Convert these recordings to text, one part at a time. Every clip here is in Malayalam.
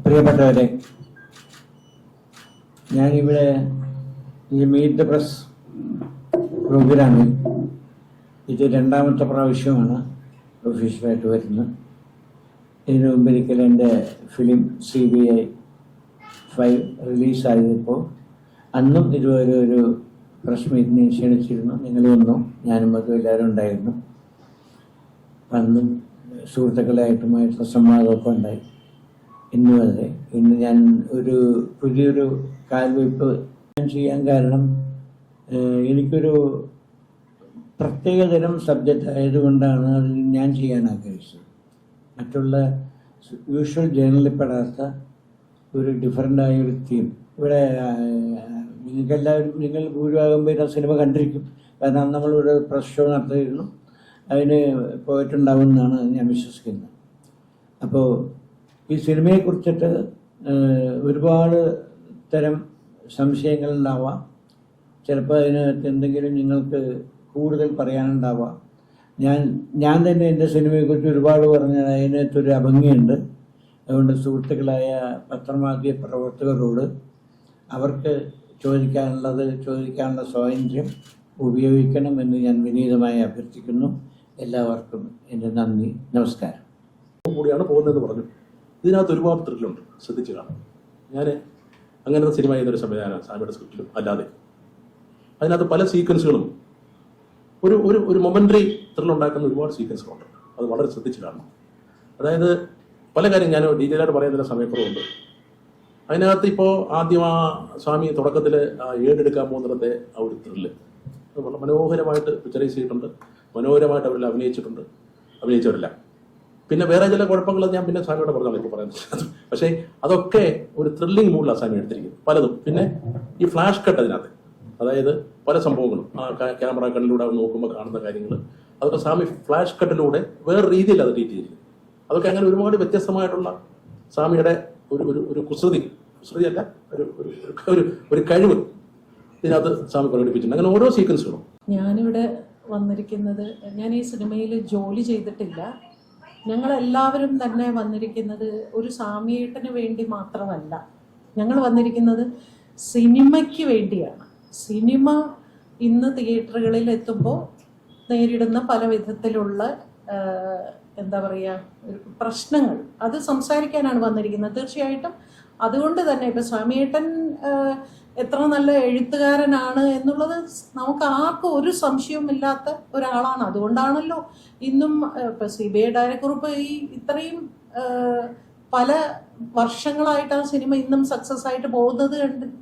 പ്രിയപ്പെട്ടവരെ, ഞാനിവിടെ ഈ മീറ്റ് ദ പ്രസ് പ്രോഗ്രാമിൽ ഇത് രണ്ടാമത്തെ പ്രാവശ്യമാണ് ഒഫീഷ്യലായിട്ട് വരുന്നത്. ഇതിനു മുമ്പൊരിക്കൽ എൻ്റെ ഫിലിം CBI 5 റിലീസായപ്പോൾ അന്നും ഇതുവരെ ഒരു പ്രസ് മീറ്റിനെ ക്ഷണിച്ചിരുന്നു. നിങ്ങൾ വന്നു, ഞാനും അതും എല്ലാവരും ഉണ്ടായിരുന്നു. അന്നും സുഹൃത്തുക്കളായിട്ടുമായിട്ടുള്ള സംവാദമൊക്കെ ഉണ്ടായി. ഇന്ന് വരെ ഇന്ന് ഞാൻ ഒരു പുതിയൊരു കാൽവയ്പ് ചെയ്യാൻ കാരണം എനിക്കൊരു പ്രത്യേകതരം സബ്ജക്റ്റ് ആയതുകൊണ്ടാണ് അത് ഞാൻ ചെയ്യാൻ ആഗ്രഹിച്ചത്. മറ്റുള്ള യൂഷ്വൽ ജേണലിൽ പെടാത്ത ഒരു ഡിഫറൻ്റായ ഒരു തീം. ഇവിടെ നിങ്ങൾ ഭൂരിഭാഗം പേര് ആ സിനിമ കണ്ടിരിക്കും. കാരണം നമ്മളിവിടെ പ്രസ് ഷോ നടത്തിയിരുന്നു, അതിന് പോയിട്ടുണ്ടാവുമെന്നാണ് ഞാൻ വിശ്വസിക്കുന്നത്. അപ്പോൾ ഈ സിനിമയെക്കുറിച്ചിട്ട് ഒരുപാട് തരം സംശയങ്ങളുണ്ടാവാം. ചിലപ്പോൾ അതിനകത്ത് എന്തെങ്കിലും നിങ്ങൾക്ക് കൂടുതൽ പറയാനുണ്ടാവാം. ഞാൻ തന്നെ എൻ്റെ സിനിമയെക്കുറിച്ച് ഒരുപാട് പറഞ്ഞാൽ അതിനകത്തൊരു അഭംഗിയുണ്ട്. അതുകൊണ്ട് സുഹൃത്തുക്കളായ പത്രമാധ്യമ പ്രവർത്തകരോട് അവർക്ക് ചോദിക്കാനുള്ള സ്വാതന്ത്ര്യം ഉപയോഗിക്കണമെന്ന് ഞാൻ വിനീതമായി അഭ്യർത്ഥിക്കുന്നു. എല്ലാവർക്കും എൻ്റെ നന്ദി, നമസ്കാരം. കൂടിയാണ് പോകുന്നതെന്ന് പറഞ്ഞു. ഇതിനകത്ത് ഒരുപാട് ത്രില്ലുണ്ട്, ശ്രദ്ധിച്ചു കാണാം. ഞാൻ അങ്ങനത്തെ സിനിമ ചെയ്യുന്നൊരു സംവിധാനമാണ് സാമിയുടെ സ്ക്രിപ്റ്റിലും അല്ലാതെ. അതിനകത്ത് പല സീക്വൻസുകളും ഒരു മൊമെന്ററി ത്രില്ലുണ്ടാക്കുന്ന ഒരുപാട് സീക്വൻസുകളുണ്ട്. അത് വളരെ ശ്രദ്ധിച്ചു കാണണം. അതായത് പല കാര്യം ഞാൻ ഡീറ്റെയിലായിട്ട് പറയുന്നതിന് സമയക്കുറവുണ്ട്. അതിനകത്ത് ഇപ്പോൾ ആദ്യം ആ സ്വാമി തുടക്കത്തിൽ ഏടെടുക്കാൻ പോകുന്നിടത്തെ ആ ഒരു ത്രില്ല് അത് വളരെ മനോഹരമായിട്ട് പിക്ചറൈസ് ചെയ്തിട്ടുണ്ട്, മനോഹരമായിട്ട് അവരെല്ലാം അഭിനയിച്ചവരല്ല. പിന്നെ വേറെ ചില കുഴപ്പങ്ങൾ ഞാൻ പിന്നെ സ്വാമിയോട് പറഞ്ഞാൽ ഇപ്പോൾ പറയുന്നത്. പക്ഷേ അതൊക്കെ ഒരു ത്രില്ലിംഗ് മൂഡിലാണ് സ്വാമി എടുത്തിരിക്കുന്നത് പലതും. പിന്നെ ഈ ഫ്ലാഷ് കട്ട് അതിനകത്ത്, അതായത് പല സംഭവങ്ങളും ആ ക്യാമറ കണ്ണിലൂടെ നോക്കുമ്പോൾ കാണുന്ന കാര്യങ്ങൾ, അതൊക്കെ സ്വാമി ഫ്ലാഷ് കട്ടിലൂടെ വേറെ രീതിയിൽ അത് ട്രീറ്റ് ചെയ്തിരിക്കുന്നു. അതൊക്കെ അങ്ങനെ ഒരുപാട് വ്യത്യസ്തമായിട്ടുള്ള സ്വാമിയുടെ ഒരു കുസൃതിയല്ല ഒരു കഴിവ് ഇതിനകത്ത് സ്വാമി പ്രകടിപ്പിച്ചിട്ടുണ്ട്. അങ്ങനെ ഓരോ സീക്വൻസുകളും. ഞാനിവിടെ വന്നിരിക്കുന്നത്, ഞാൻ ഈ സിനിമയിൽ ജോലി ചെയ്തിട്ടില്ല. ഞങ്ങളെല്ലാവരും തന്നെ വന്നിരിക്കുന്നത് ഒരു സ്വാമിയേട്ടന് വേണ്ടി മാത്രമല്ല. ഞങ്ങൾ വന്നിരിക്കുന്നത് സിനിമയ്ക്ക് വേണ്ടിയാണ്. സിനിമ ഇന്ന് തിയേറ്ററുകളിൽ എത്തുമ്പോൾ നേരിടുന്ന പല വിധത്തിലുള്ള എന്താ പറയുക പ്രശ്നങ്ങൾ, അത് സംസാരിക്കാനാണ് വന്നിരിക്കുന്നത്. തീർച്ചയായിട്ടും അതുകൊണ്ട് തന്നെ ഇപ്പം സ്വാമിയേട്ടൻ എത്ര നല്ല എഴുത്തുകാരനാണ് എന്നുള്ളത് നമുക്ക് ആർക്കും ഒരു സംശയവുമില്ലാത്ത ഒരാളാണ്. അതുകൊണ്ടാണല്ലോ ഇന്നും ഇപ്പം CBI ഡയറക്കുറിപ്പ് ഇത്രയും പല വർഷങ്ങളായിട്ട് ആ സിനിമ ഇന്നും സക്സസ് ആയിട്ട് പോകുന്നത്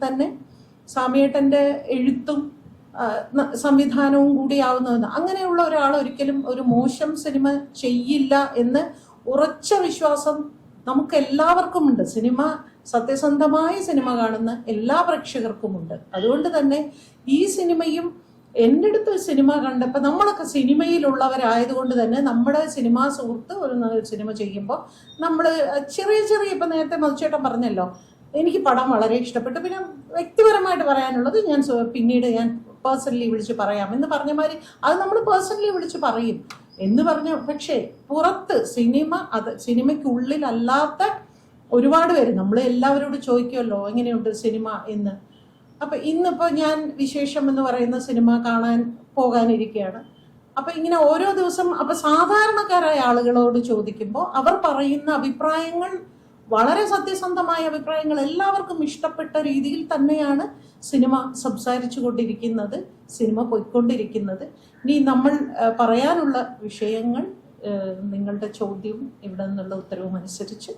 തന്നെ സ്വാമിയേട്ടൻ്റെ എഴുത്തും സംവിധാനവും കൂടിയാവുന്നതെന്ന്. അങ്ങനെയുള്ള ഒരാൾ ഒരിക്കലും ഒരു മോശം സിനിമ ചെയ്യില്ല എന്ന് ഉറച്ച വിശ്വാസം നമുക്ക് എല്ലാവർക്കും ഉണ്ട്. സിനിമ സത്യസന്ധമായ സിനിമ കാണുന്ന എല്ലാ പ്രേക്ഷകർക്കുമുണ്ട്. അതുകൊണ്ട് തന്നെ ഈ സിനിമയും എൻ്റെ അടുത്ത് സിനിമ കണ്ടപ്പോൾ, നമ്മളൊക്കെ സിനിമയിലുള്ളവരായതുകൊണ്ട് തന്നെ നമ്മുടെ സിനിമാ സുഹൃത്ത് ഒരു സിനിമ ചെയ്യുമ്പോൾ നമ്മൾ ചെറിയ ഇപ്പം നേരത്തെ മധുചേട്ടൻ പറഞ്ഞല്ലോ, എനിക്ക് പടം വളരെ ഇഷ്ടപ്പെട്ടു. പിന്നെ വ്യക്തിപരമായിട്ട് പറയാനുള്ളത് പിന്നീട് ഞാൻ പേഴ്സണലി വിളിച്ച് പറയാം എന്ന് പറഞ്ഞ മാതിരി അത് നമ്മൾ പേഴ്സണലി വിളിച്ച് പറയും എന്ന് പറഞ്ഞു. പക്ഷേ പുറത്ത് സിനിമയ്ക്കുള്ളിലല്ലാത്ത ഒരുപാട് പേര് നമ്മൾ എല്ലാവരോടും ചോദിക്കുമല്ലോ എങ്ങനെയുണ്ട് സിനിമ എന്ന്. അപ്പം ഇന്നിപ്പോൾ ഞാൻ വിശേഷം എന്ന് പറയുന്ന സിനിമ കാണാൻ പോകാനിരിക്കുകയാണ്. അപ്പം ഇങ്ങനെ ഓരോ ദിവസം അപ്പം സാധാരണക്കാരായ ആളുകളോട് ചോദിക്കുമ്പോൾ അവർ പറയുന്ന അഭിപ്രായങ്ങൾ വളരെ സത്യസന്ധമായ അഭിപ്രായങ്ങൾ, എല്ലാവർക്കും ഇഷ്ടപ്പെട്ട രീതിയിൽ തന്നെയാണ് സിനിമ സംസാരിച്ചു കൊണ്ടിരിക്കുന്നത്, സിനിമ പോയിക്കൊണ്ടിരിക്കുന്നത്. ഇനി നമ്മൾ പറയാനുള്ള വിഷയങ്ങൾ നിങ്ങളുടെ ചോദ്യവും ഇവിടെ നിന്നുള്ള ഉത്തരവും അനുസരിച്ച്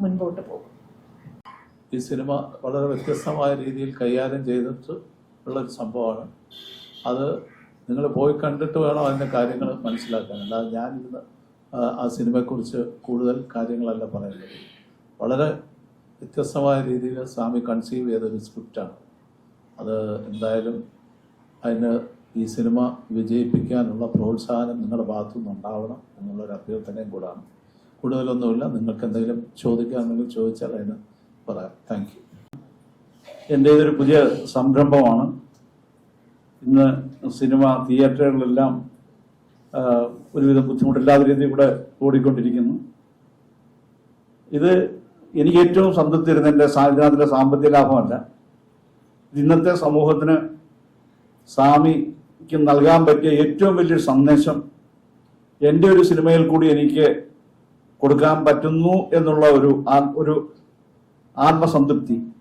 മുൻപോട്ട് പോകും. ഈ സിനിമ വളരെ വ്യത്യസ്തമായ രീതിയിൽ കൈകാര്യം ചെയ്തിട്ട് ഉള്ളൊരു സംഭവമാണ്. അത് നിങ്ങൾ പോയി കണ്ടിട്ട് വേണം അതിൻ്റെ കാര്യങ്ങൾ മനസ്സിലാക്കാൻ. അല്ലാതെ ഞാനിരുന്ന് ആ സിനിമയെക്കുറിച്ച് കൂടുതൽ കാര്യങ്ങളല്ല പറയുന്നത്. വളരെ വ്യത്യസ്തമായ രീതിയിൽ സ്വാമി കൺസീവ് ചെയ്തൊരു സ്ക്രിപ്റ്റാണ് അത്. എന്തായാലും അതിന് ഈ സിനിമ വിജയിപ്പിക്കാനുള്ള പ്രോത്സാഹനം നിങ്ങളുടെ ഭാഗത്തുനിന്ന് ഉണ്ടാവണം എന്നുള്ളൊരു അഭ്യർത്ഥനയും കൂടാണ്. കൂടുതലൊന്നുമില്ല. നിങ്ങൾക്ക് എന്തെങ്കിലും ചോദിക്കാമെങ്കിൽ ചോദിച്ചാൽ അതിന് പറയാം. Thank you. എൻ്റെ ഇതൊരു പുതിയ സംരംഭമാണ്. ഇന്ന് സിനിമ തിയേറ്ററുകളിലെല്ലാം ഒരുവിധം ബുദ്ധിമുട്ടില്ലാത്ത രീതിയിൽ കൂടെ ഓടിക്കൊണ്ടിരിക്കുന്നു. ഇത് എനിക്ക് ഏറ്റവും സംതൃപ്തി തരുന്ന എൻ്റെ ഇതിനകത്തിലെ സാമ്പത്തിക ലാഭമല്ല, ഇന്നത്തെ സമൂഹത്തിന് സ്വാമിക്ക് നൽകാൻ പറ്റിയ ഏറ്റവും വലിയൊരു സന്ദേശം എൻ്റെ ഒരു സിനിമയിൽ കൂടി എനിക്ക് കൊടുക്കാൻ പറ്റുന്നു എന്നുള്ള ഒരു ആത്മസംതൃപ്തി